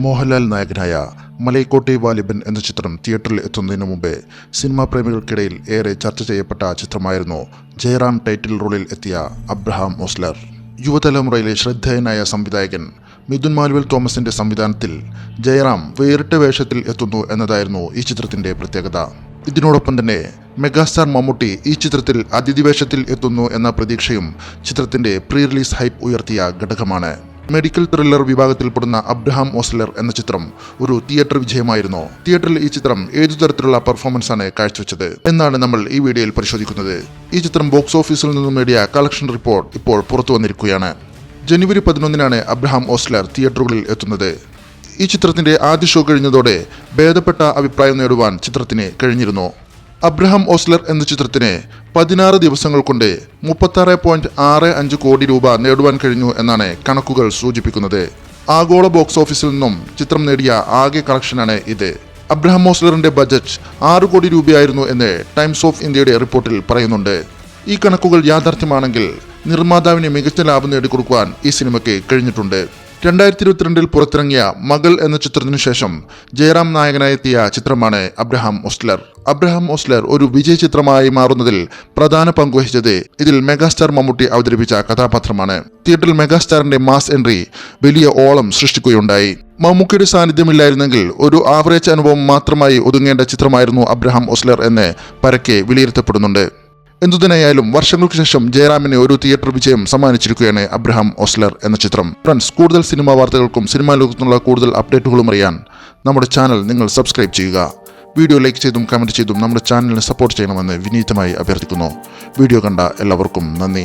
മോഹൻലാൽ നായകനായ മലൈക്കോട്ടെ വാലിബൻ എന്ന ചിത്രം തിയേറ്ററിൽ എത്തുന്നതിന് മുമ്പേ സിനിമാ പ്രേമികൾക്കിടയിൽ ഏറെ ചർച്ച ചെയ്യപ്പെട്ട ചിത്രമായിരുന്നു ജയറാം ടൈറ്റിൽ റോളിൽ എത്തിയ അബ്രഹാം ഓസ്ലർ. യുവതലമുറയിലെ ശ്രദ്ധേയനായ സംവിധായകൻ മിഥുൻ മാനുവൽ തോമസിന്റെ സംവിധാനത്തിൽ ജയറാം വേറിട്ട വേഷത്തിൽ എത്തുന്നു എന്നതായിരുന്നു ഈ ചിത്രത്തിന്റെ പ്രത്യേകത. ഇതിനോടൊപ്പം തന്നെ മെഗാസ്റ്റാർ മമ്മൂട്ടി ഈ ചിത്രത്തിൽ അതിഥി വേഷത്തിൽ എത്തുന്നു എന്ന പ്രതീക്ഷയും ചിത്രത്തിന്റെ പ്രീ റിലീസ് ഹൈപ്പ് ഉയർത്തിയ ഘടകമാണ്. മെഡിക്കൽ ത്രില്ലർ വിഭാഗത്തിൽപ്പെടുന്ന അബ്രഹാം ഓസ്ലർ എന്ന ചിത്രം ഒരു തിയേറ്റർ വിജയമായിരുന്നു. തിയേറ്ററിൽ ഈ ചിത്രം ഏതു തരത്തിലുള്ള പെർഫോമൻസ് ആണ് കാഴ്ചവെച്ചത് എന്നാണ് നമ്മൾ ഈ വീഡിയോയിൽ പരിശോധിക്കുന്നത്. ഈ ചിത്രം ബോക്സ് ഓഫീസിൽ നിന്നും നേടിയ കളക്ഷൻ റിപ്പോർട്ട് ഇപ്പോൾ പുറത്തു വന്നിരിക്കുകയാണ്. ജനുവരി 11 അബ്രഹാം ഓസ്ലർ തിയേറ്ററുകളിൽ എത്തുന്നത്. ഈ ചിത്രത്തിന്റെ ആദ്യ ഷോ കഴിഞ്ഞതോടെ ഭേദപ്പെട്ട അഭിപ്രായം നേടുവാൻ ചിത്രത്തിന് കഴിഞ്ഞിരുന്നു. അബ്രഹാം ഓസ്ലർ എന്ന ചിത്രത്തിന് 16 ദിവസങ്ങൾ കൊണ്ട് 36.65 കോടി രൂപ നേടുവാൻ കഴിഞ്ഞു എന്നാണ് കണക്കുകൾ സൂചിപ്പിക്കുന്നത്. ആഗോള ബോക്സ് ഓഫീസിൽ നിന്നും ചിത്രം നേടിയ ആകെ കളക്ഷനാണ് ഇത്. അബ്രഹാം ഓസ്ലറിന്റെ ബജറ്റ് 6 കോടി രൂപയായിരുന്നു എന്ന് ടൈംസ് ഓഫ് ഇന്ത്യയുടെ റിപ്പോർട്ടിൽ പറയുന്നുണ്ട്. ഈ കണക്കുകൾ യാഥാർത്ഥ്യമാണെങ്കിൽ നിർമ്മാതാവിന് മികച്ച ലാഭം നേടിക്കൊടുക്കുവാൻ ഈ സിനിമയ്ക്ക് കഴിഞ്ഞിട്ടുണ്ട്. 2022 പുറത്തിറങ്ങിയ മകൾ എന്ന ചിത്രത്തിനു ശേഷം ജയറാം നായകനായെത്തിയ ചിത്രമാണ് അബ്രഹാം ഓസ്ലർ. അബ്രഹാം ഓസ്ലർ ഒരു വിജയ ചിത്രമായി മാറുന്നതിൽ പ്രധാന പങ്കുവഹിച്ചത് ഇതിൽ മെഗാസ്റ്റാർ മമ്മൂട്ടി അവതരിപ്പിച്ച കഥാപാത്രമാണ്. തിയേറ്ററിൽ മെഗാസ്റ്റാറിന്റെ മാസ് എൻട്രി വലിയ ഓളം സൃഷ്ടിക്കുകയുണ്ടായി. മമ്മൂക്കിയുടെ സാന്നിധ്യമില്ലായിരുന്നെങ്കിൽ ഒരു ആവറേജ് അനുഭവം മാത്രമായി ഒതുങ്ങേണ്ട ചിത്രമായിരുന്നു അബ്രഹാം ഓസ്ലർ എന്ന് പരക്കെ വിലയിരുത്തപ്പെടുന്നുണ്ട്. എന്തുതന്നെയായാലും വർഷങ്ങൾക്ക് ശേഷം ജയറാമിന് ഒരു തിയേറ്റർ വിജയം സമ്മാനിച്ചിരിക്കുകയാണ് അബ്രഹാം ഓസ്ലർ എന്ന ചിത്രം. ഫ്രണ്ട്സ്, കൂടുതൽ സിനിമാ വാർത്തകൾക്കും സിനിമാ ലോകത്തുള്ള കൂടുതൽ അപ്ഡേറ്റുകളും അറിയാൻ നമ്മുടെ ചാനൽ നിങ്ങൾ സബ്സ്ക്രൈബ് ചെയ്യുക. വീഡിയോ ലൈക്ക് ചെയ്തും കമൻറ്റ് ചെയ്തും നമ്മുടെ ചാനലിനെ സപ്പോർട്ട് ചെയ്യണമെന്ന് വിനീതമായി അഭ്യർത്ഥിക്കുന്നു. വീഡിയോ കണ്ട എല്ലാവർക്കും നന്ദി.